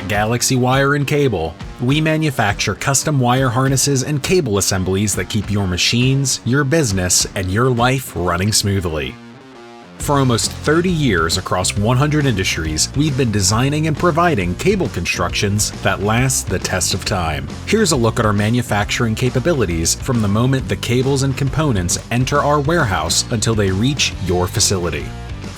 At Galaxy Wire and Cable, we manufacture custom wire harnesses and cable assemblies that keep your machines, your business, and your life running smoothly. For almost 30 years across 100 industries, we've been designing and providing cable constructions that last the test of time. Here's a look at our manufacturing capabilities from the moment the cables and components enter our warehouse until they reach your facility.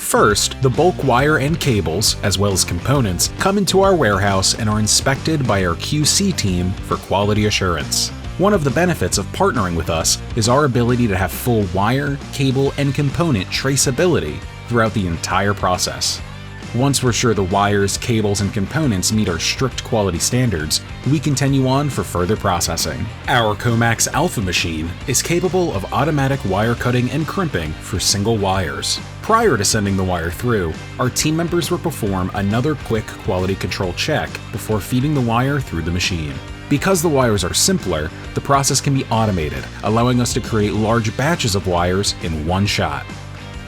First, the bulk wire and cables, as well as components, come into our warehouse and are inspected by our QC team for quality assurance. One of the benefits of partnering with us is our ability to have full wire, cable, and component traceability throughout the entire process. Once we're sure the wires, cables, and components meet our strict quality standards, we continue on for further processing. Our Comax Alpha machine is capable of automatic wire cutting and crimping for single wires. Prior to sending the wire through, our team members will perform another quick quality control check before feeding the wire through the machine. Because the wires are simpler, the process can be automated, allowing us to create large batches of wires in one shot.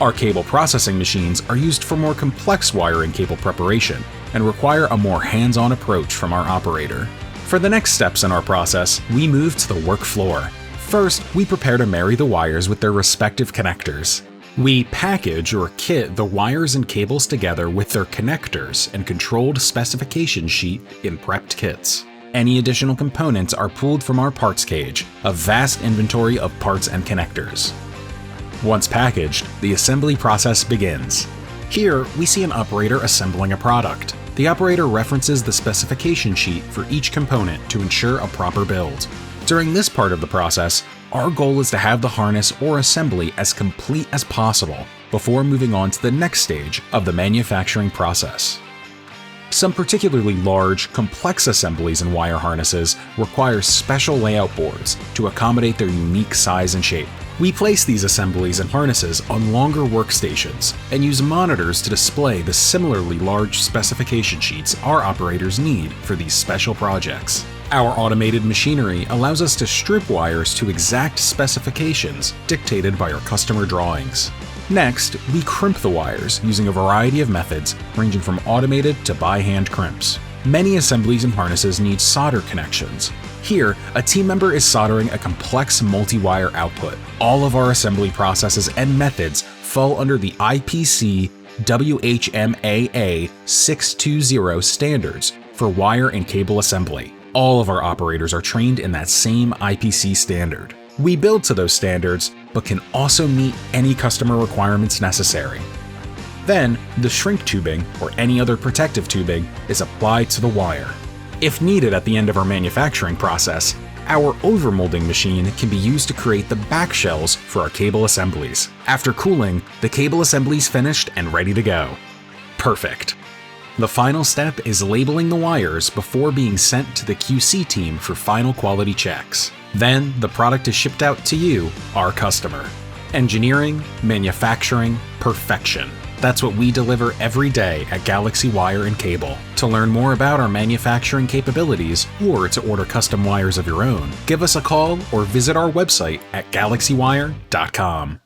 Our cable processing machines are used for more complex wire and cable preparation and require a more hands-on approach from our operator. For the next steps in our process, we move to the work floor. First, we prepare to marry the wires with their respective connectors. We package or kit the wires and cables together with their connectors and controlled specification sheet in prepped kits. Any additional components are pulled from our parts cage, a vast inventory of parts and connectors. Once packaged, the assembly process begins. Here, we see an operator assembling a product. The operator references the specification sheet for each component to ensure a proper build. During this part of the process, our goal is to have the harness or assembly as complete as possible before moving on to the next stage of the manufacturing process. Some particularly large, complex assemblies and wire harnesses require special layout boards to accommodate their unique size and shape. We place these assemblies and harnesses on longer workstations and use monitors to display the similarly large specification sheets our operators need for these special projects. Our automated machinery allows us to strip wires to exact specifications dictated by our customer drawings. Next, we crimp the wires using a variety of methods ranging from automated to by-hand crimps. Many assemblies and harnesses need solder connections. Here, a team member is soldering a complex multi-wire output. All of our assembly processes and methods fall under the IPC WHMAA 620 standards for wire and cable assembly. All of our operators are trained in that same IPC standard. We build to those standards, but can also meet any customer requirements necessary. Then, the shrink tubing, or any other protective tubing, is applied to the wire. If needed at the end of our manufacturing process, our overmolding machine can be used to create the back shells for our cable assemblies. After cooling, the cable assembly's finished and ready to go. Perfect. The final step is labeling the wires before being sent to the QC team for final quality checks. Then, the product is shipped out to you, our customer. Engineering, manufacturing, perfection. That's what we deliver every day at Galaxy Wire and Cable. To learn more about our manufacturing capabilities or to order custom wires of your own, give us a call or visit our website at galaxywire.com.